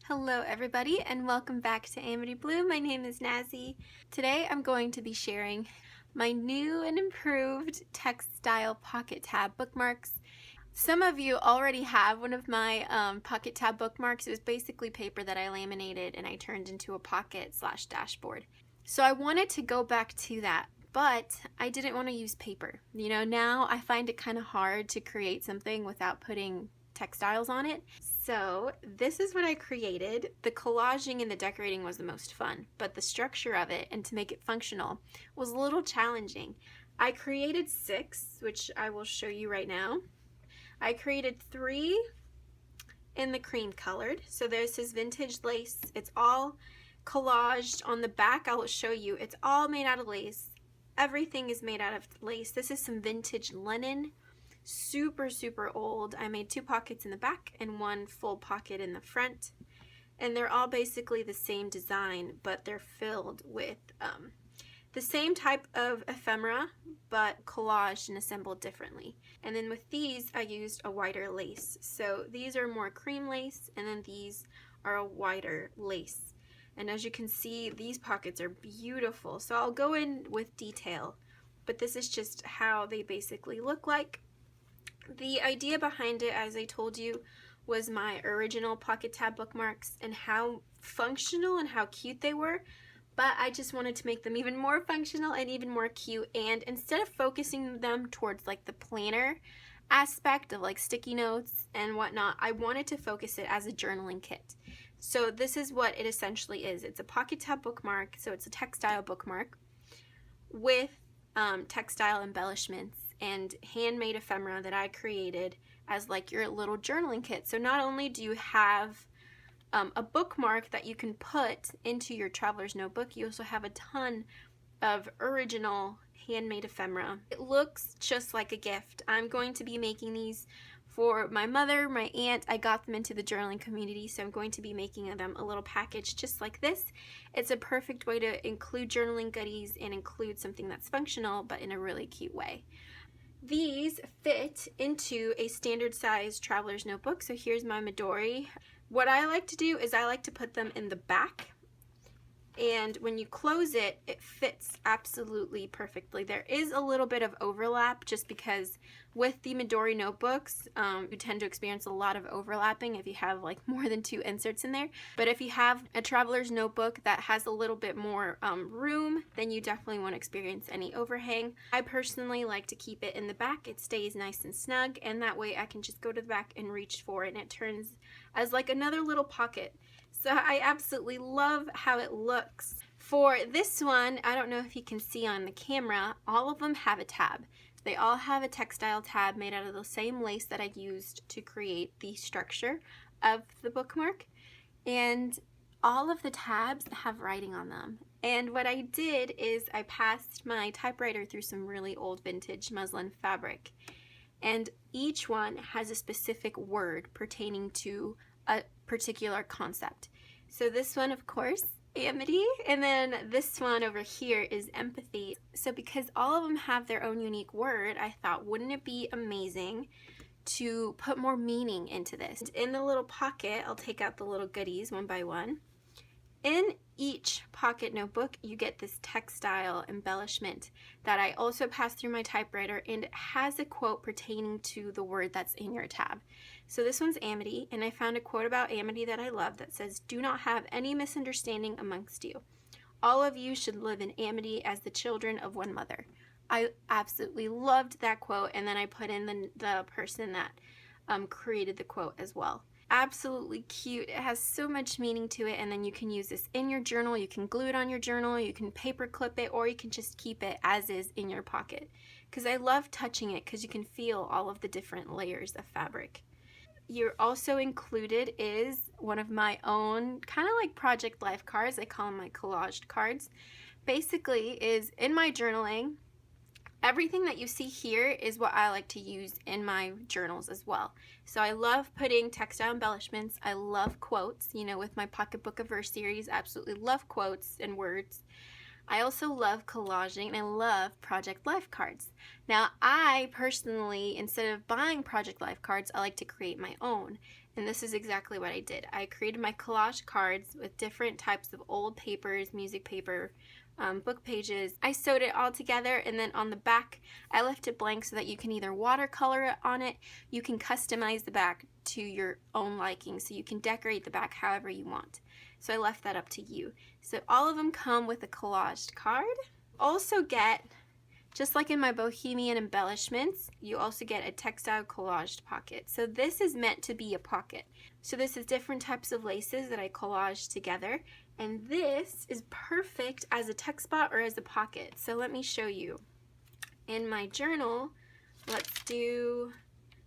Hello everybody and welcome back to Amity Bloom. My name is Nazy. Today I'm going to be sharing my new and improved textile pocket tab bookmarks. Some of you already have one of my pocket tab bookmarks. It was basically paper that I laminated and I turned into a pocket/dashboard. So I wanted to go back to that, but I didn't want to use paper. You know, now I find it kind of hard to create something without putting textiles on it. So this is what I created. The collaging and the decorating was the most fun, but the structure of it and to make it functional was a little challenging. I created 6, which I will show you right now. I created 3 in the cream colored. So there's this vintage lace. It's all collaged on the back. I will show you. It's all made out of lace. Everything is made out of lace. This is some vintage linen. Super old. I made 2 pockets in the back and 1 full pocket in the front, and they're all basically the same design, but they're filled with the same type of ephemera but collaged and assembled differently. And then with these I used a whiter lace, so these are more cream lace and then these are a whiter lace. And as you can see, these pockets are beautiful, so I'll go in with detail, but this is just how they basically look like. The idea behind it, as I told you, was my original pocket tab bookmarks and how functional and how cute they were, but I just wanted to make them even more functional and even more cute. And instead of focusing them towards like the planner aspect of like sticky notes and whatnot, I wanted to focus it as a journaling kit. So this is what it essentially is. It's a pocket tab bookmark, so it's a textile bookmark with textile embellishments and handmade ephemera that I created as like your little journaling kit. So not only do you have a bookmark that you can put into your traveler's notebook, you also have a ton of original handmade ephemera. It looks just like a gift. I'm going to be making these for my mother, my aunt. I got them into the journaling community, so I'm going to be making them a little package just like this. It's a perfect way to include journaling goodies and include something that's functional but in a really cute way. These fit into a standard size traveler's notebook. So here's my Midori. What I like to do is I like to put them in the back, and when you close it, it fits absolutely perfectly. There is a little bit of overlap just because with the Midori notebooks, you tend to experience a lot of overlapping if you have like more than 2 inserts in there. But if you have a traveler's notebook that has a little bit more room, then you definitely won't experience any overhang. I personally like to keep it in the back. It stays nice and snug, and that way I can just go to the back and reach for it, and it turns as like another little pocket. So I absolutely love how it looks. For this one, I don't know if you can see on the camera, all of them have a tab. They all have a textile tab made out of the same lace that I used to create the structure of the bookmark. And all of the tabs have writing on them. And what I did is I passed my typewriter through some really old vintage muslin fabric. And each one has a specific word pertaining to a particular concept. So this one, of course, Amity, and then this one over here is empathy. So because all of them have their own unique word, I thought, wouldn't it be amazing to put more meaning into this? In the little pocket, I'll take out the little goodies one by one. In each pocket notebook, you get this textile embellishment that I also passed through my typewriter, and it has a quote pertaining to the word that's in your tab. So this one's Amity, and I found a quote about Amity that I love that says, "Do not have any misunderstanding amongst you. All of you should live in amity as the children of one mother." I absolutely loved that quote, and then I put in the person that created the quote as well. Absolutely cute. It has so much meaning to it, and then you can use this in your journal. You can glue it on your journal, you can paper clip it, or you can just keep it as is in your pocket. Because I love touching it because you can feel all of the different layers of fabric. You're also included is one of my own kind of like project life cards. I call them my collaged cards. Basically is in my journaling, everything that you see here is what I like to use in my journals as well. So I love putting textile embellishments. I love quotes, you know, with my pocketbook of verse series, I absolutely love quotes and words. I also love collaging and I love Project Life cards. Now, I personally, instead of buying Project Life cards, I like to create my own. And this is exactly what I did. I created my collage cards with different types of old papers, music paper, book pages. I sewed it all together, and then on the back I left it blank so that you can either watercolor on it, you can customize the back to your own liking, so you can decorate the back however you want. So I left that up to you. So all of them come with a collaged card. Also get, just like in my Bohemian embellishments, you also get a textile collaged pocket. So this is meant to be a pocket. So this is different types of laces that I collaged together, and this is perfect as a text spot or as a pocket. So let me show you. In my journal, let's do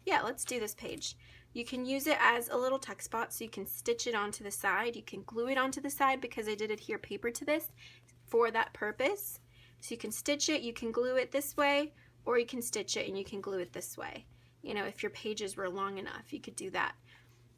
this page. You can use it as a little text spot, so you can stitch it onto the side. You can glue it onto the side because I did adhere paper to this for that purpose. So you can stitch it, you can glue it this way, or you can stitch it and you can glue it this way. You know, if your pages were long enough, you could do that.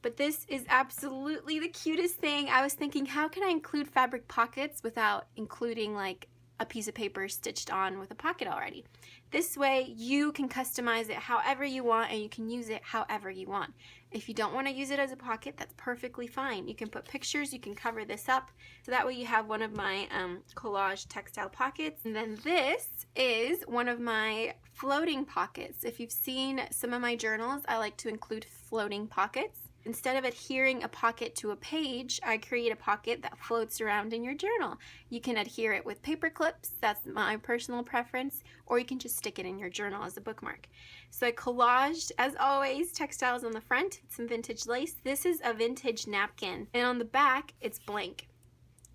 But this is absolutely the cutest thing. I was thinking, how can I include fabric pockets without including like a piece of paper stitched on with a pocket already? This way you can customize it however you want, and you can use it however you want. If you don't want to use it as a pocket, that's perfectly fine. You can put pictures, you can cover this up, so that way you have one of my collage textile pockets. And then this is one of my floating pockets. If you've seen some of my journals, I like to include floating pockets. Instead of adhering a pocket to a page, I create a pocket that floats around in your journal. You can adhere it with paper clips, that's my personal preference, or you can just stick it in your journal as a bookmark. So I collaged, as always, textiles on the front, some vintage lace. This is a vintage napkin, and on the back, it's blank.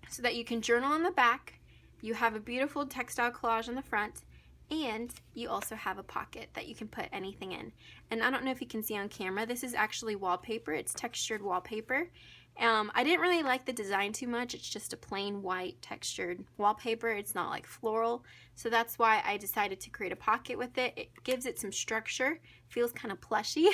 So that you can journal on the back, you have a beautiful textile collage on the front, and you also have a pocket that you can put anything in. And I don't know if you can see on camera, this is actually wallpaper. It's textured wallpaper. I didn't really like the design too much. It's just a plain white textured wallpaper. It's not like floral. So that's why I decided to create a pocket with it. It gives it some structure, feels kind of plushy.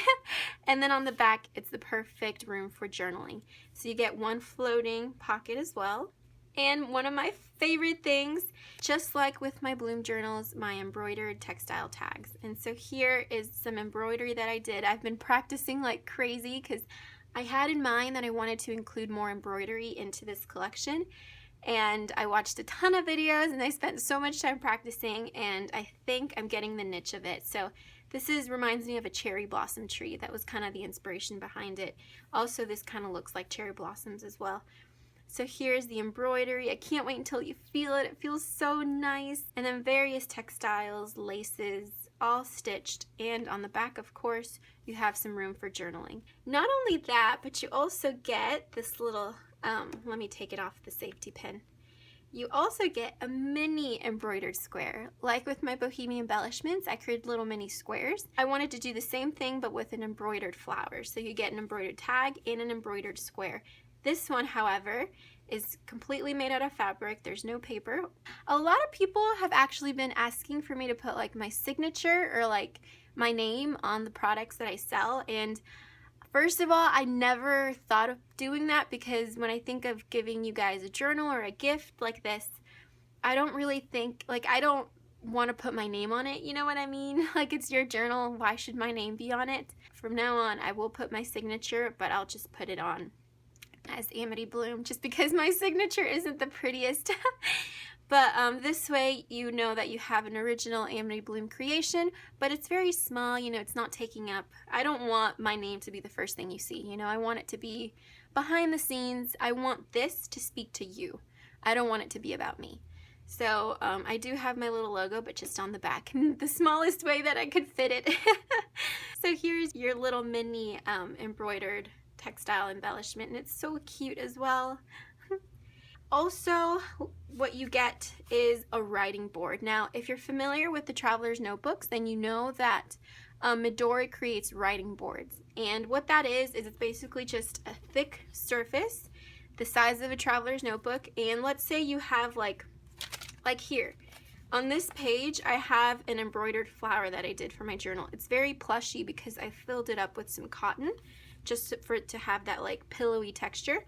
And then on the back, it's the perfect room for journaling. So you get one floating pocket as well. And one of my favorite things, just like with my Bloom journals, my embroidered textile tags. And so here is some embroidery that I did. I've been practicing like crazy because I had in mind that I wanted to include more embroidery into this collection. And I watched a ton of videos and I spent so much time practicing, and I think I'm getting the niche of it. So this reminds me of a cherry blossom tree. That was kind of the inspiration behind it. Also, this kind of looks like cherry blossoms as well. So here's the embroidery. I can't wait until you feel it. It feels so nice. And then various textiles, laces, all stitched. And on the back, of course, you have some room for journaling. Not only that, but you also get this little, let me take it off the safety pin. You also get a mini embroidered square. Like with my Bohemian embellishments, I created little mini squares. I wanted to do the same thing, but with an embroidered flower. So you get an embroidered tag and an embroidered square. This one, however, is completely made out of fabric. There's no paper. A lot of people have actually been asking for me to put like my signature or like my name on the products that I sell. And first of all, I never thought of doing that because when I think of giving you guys a journal or a gift like this, I don't really think, like, I don't want to put my name on it, you know what I mean? Like, it's your journal, why should my name be on it? From now on, I will put my signature, but I'll just put it on as Amity Bloom, just because my signature isn't the prettiest. But this way you know that you have an original Amity Bloom creation, but it's very small, you know, it's not taking up, I don't want my name to be the first thing you see, you know, I want it to be behind the scenes. I want this to speak to you. I don't want it to be about me. So I do have my little logo, but just on the back, the smallest way that I could fit it. So here's your little mini embroidered textile embellishment, and it's so cute as well. Also, what you get is a writing board. Now, if you're familiar with the Traveler's Notebooks, then you know that Midori creates writing boards. And what that is it's basically just a thick surface, the size of a Traveler's Notebook. And let's say you have like here. On this page, I have an embroidered flower that I did for my journal. It's very plushy because I filled it up with some cotton, just for it to have that like pillowy texture.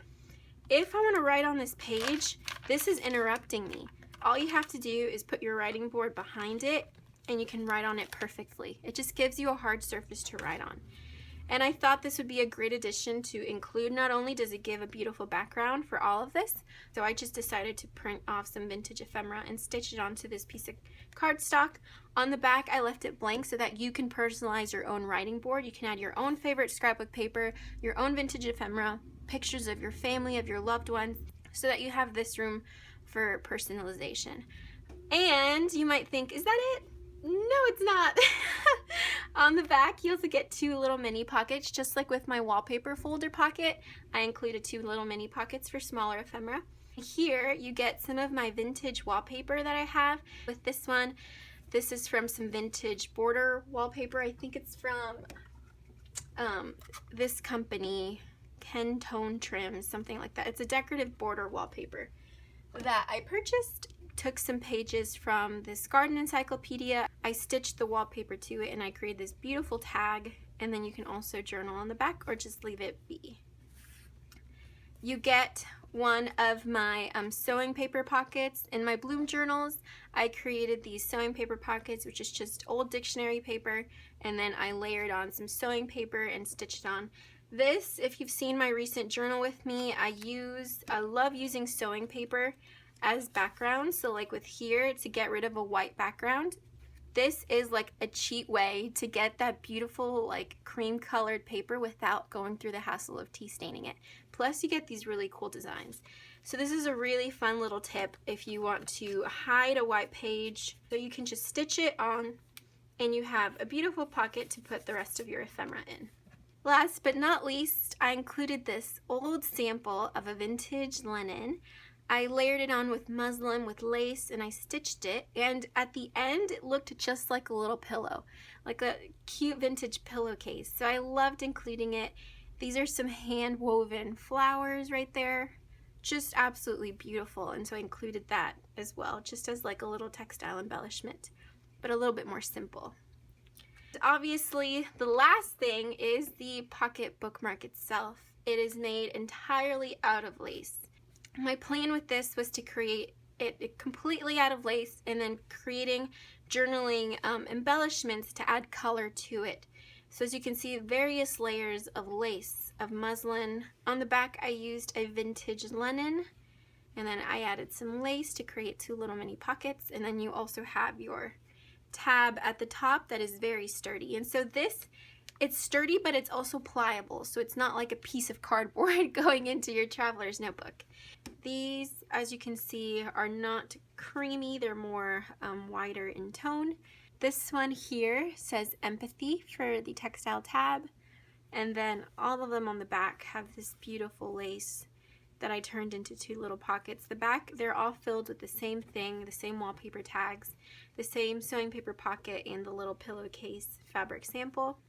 If I want to write on this page, this is interrupting me. All you have to do is put your writing board behind it and you can write on it perfectly. It just gives you a hard surface to write on. And I thought this would be a great addition to include. Not only does it give a beautiful background for all of this, so I just decided to print off some vintage ephemera and stitch it onto this piece of cardstock. On the back, I left it blank so that you can personalize your own writing board. You can add your own favorite scrapbook paper, your own vintage ephemera, pictures of your family, of your loved ones, so that you have this room for personalization. And you might think, is that it? No, it's not. On the back, you also get 2 little mini pockets, just like with my wallpaper folder pocket. I included 2 little mini pockets for smaller ephemera. Here, you get some of my vintage wallpaper that I have. With this one, this is from some vintage border wallpaper. I think it's from this company, Ken Tone Trims, something like that. It's a decorative border wallpaper that I purchased. Took some pages from this garden encyclopedia. I stitched the wallpaper to it and I created this beautiful tag, and then you can also journal on the back or just leave it be. You get one of my sewing paper pockets. In my Bloom journals, I created these sewing paper pockets, which is just old dictionary paper, and then I layered on some sewing paper and stitched on. This, if you've seen my recent journal with me, I love using sewing paper as background. So like with here, to get rid of a white background, this is like a cheat way to get that beautiful like cream colored paper without going through the hassle of tea staining it. Plus you get these really cool designs. So this is a really fun little tip if you want to hide a white page. So you can just stitch it on and you have a beautiful pocket to put the rest of your ephemera in. Last but not least, I included this old sample of a vintage linen. I layered it on with muslin with lace and I stitched it, and at the end it looked just like a little pillow, like a cute vintage pillowcase. So I loved including it. These are some hand woven flowers right there, just absolutely beautiful, and so I included that as well, just as like a little textile embellishment, but a little bit more simple. Obviously, the last thing is the pocket bookmark itself. It is made entirely out of lace. My plan with this was to create it completely out of lace and then creating journaling embellishments to add color to it. So as you can see, various layers of lace, of muslin. On the back I used a vintage linen, and then I added some lace to create 2 little mini pockets, and then you also have your tab at the top that is very sturdy. And so it's sturdy, but it's also pliable, so it's not like a piece of cardboard going into your traveler's notebook. These, as you can see, are not creamy, they're more wider in tone. This one here says empathy for the textile tab, and then all of them on the back have this beautiful lace that I turned into 2 little pockets. The back, they're all filled with the same thing, the same wallpaper tags, the same sewing paper pocket, and the little pillowcase fabric sample.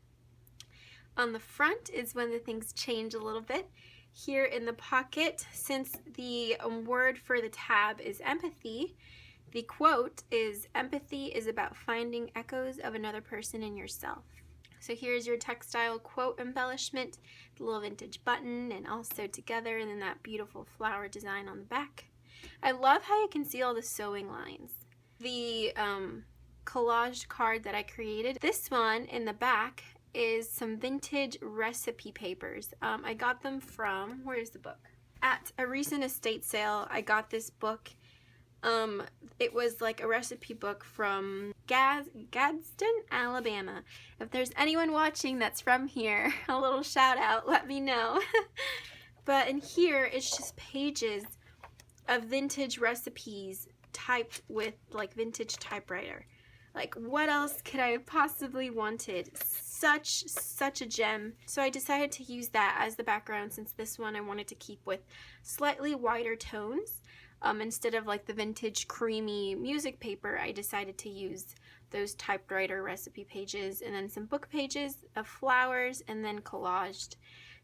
On the front is when the things change a little bit. Here in the pocket, since the word for the tab is empathy, the quote is, "Empathy is about finding echoes of another person in yourself." So here's your textile quote embellishment, the little vintage button and all sewed together, and then that beautiful flower design on the back. I love how you can see all the sewing lines. The collaged card that I created, this one in the back is some vintage recipe papers. I got them from, where's the book? At a recent estate sale, I got this book. It was like a recipe book from Gadsden, Alabama. If there's anyone watching that's from here, a little shout out, let me know. But in here, it's just pages of vintage recipes typed with like vintage typewriter. Like, what else could I have possibly wanted? Such a gem. So I decided to use that as the background, since this one I wanted to keep with slightly wider tones. Instead of like the vintage creamy music paper, I decided to use those typewriter recipe pages and then some book pages of flowers, and then collaged,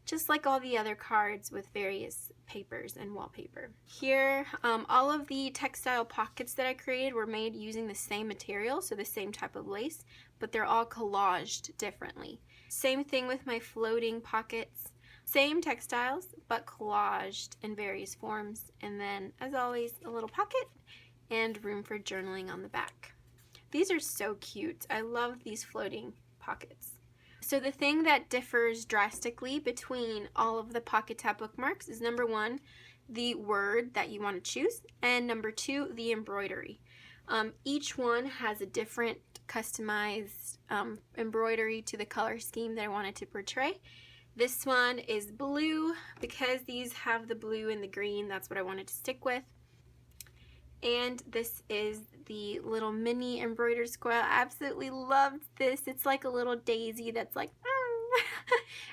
just like all the other cards with various papers and wallpaper. Here, all of the textile pockets that I created were made using the same material, so the same type of lace, but they're all collaged differently. Same thing with my floating pockets. Same textiles, but collaged in various forms. And then, as always, a little pocket and room for journaling on the back. These are so cute. I love these floating pockets. So the thing that differs drastically between all of the pocket tab bookmarks is number one, the word that you want to choose, and number two, the embroidery. Each one has a different customized embroidery to the color scheme that I wanted to portray. This one is blue because these have the blue and the green. That's what I wanted to stick with. And this is the little mini embroidered squirrel. I absolutely loved this. It's like a little daisy that's like,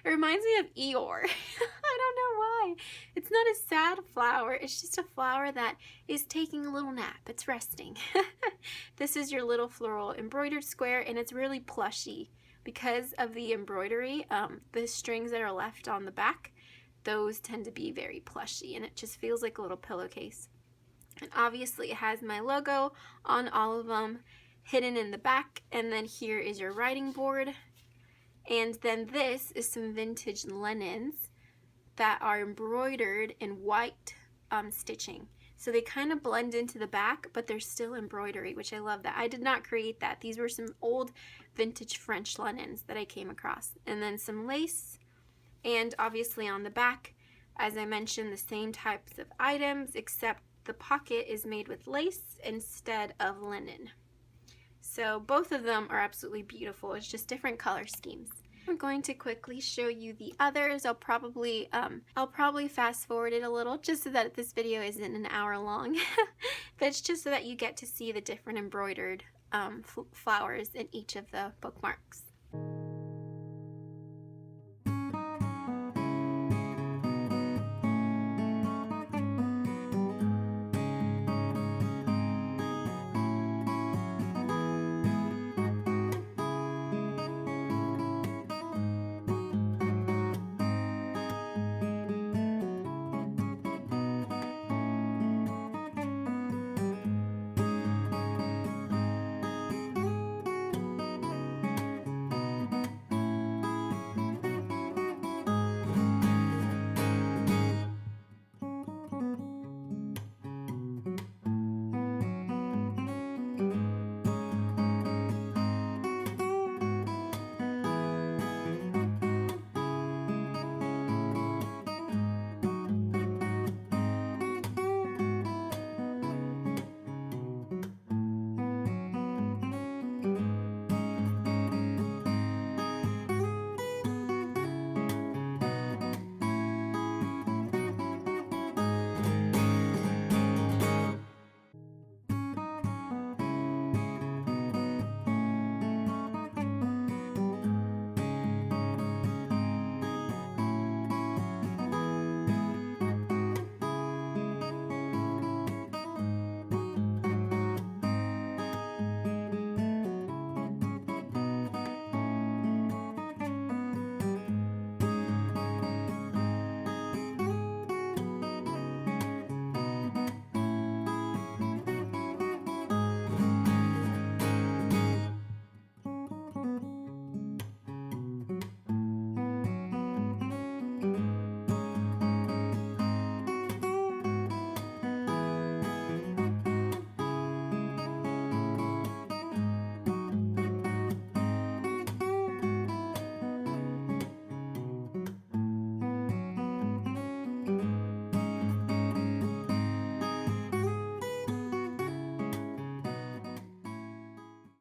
it reminds me of Eeyore. I don't know why. It's not a sad flower. It's just a flower that is taking a little nap. It's resting. This is your little floral embroidered square, and it's really plushy. Because of the embroidery, the strings that are left on the back, those tend to be very plushy, and it just feels like a little pillowcase. And obviously it has my logo on all of them hidden in the back, and then here is your writing board. And then this is some vintage linens that are embroidered in white stitching. So they kind of blend into the back, but they're still embroidery, which I love that. I did not create that. These were some old vintage French linens that I came across. And then some lace, and obviously on the back, as I mentioned, the same types of items, except the pocket is made with lace instead of linen. So both of them are absolutely beautiful. It's just different color schemes. I'm going to quickly show you the others. I'll probably fast forward it a little just so that this video isn't an hour long. But it's just so that you get to see the different embroidered flowers in each of the bookmarks.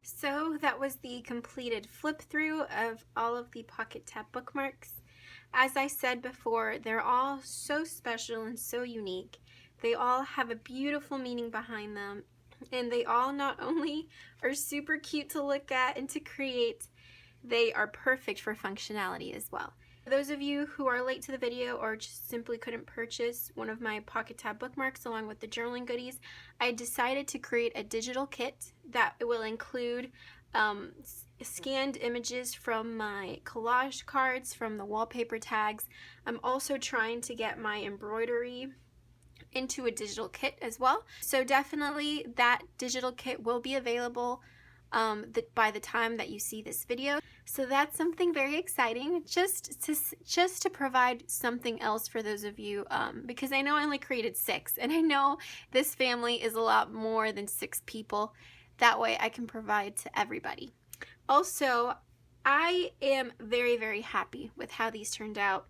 So that was the completed flip through of all of the pocket tab bookmarks. As I said before, they're all so special and so unique. They all have a beautiful meaning behind them, and they all not only are super cute to look at and to create, they are perfect for functionality as well. For those of you who are late to the video or just simply couldn't purchase one of my pocket tab bookmarks along with the journaling goodies, I decided to create a digital kit that will include scanned images from my collage cards, from the wallpaper tags. I'm also trying to get my embroidery into a digital kit as well. So definitely that digital kit will be available by the time that you see this video. So that's something very exciting, just to provide something else for those of you, because I know I only created 6, and I know this family is a lot more than 6 people. That way I can provide to everybody. Also, I am very, very happy with how these turned out.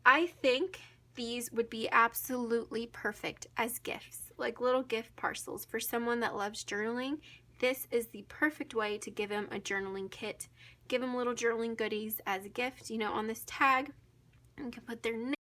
I think these would be absolutely perfect as gifts, like little gift parcels for someone that loves journaling. This is the perfect way to give them a journaling kit. Give them little journaling goodies as a gift, you know, on this tag. You can put their name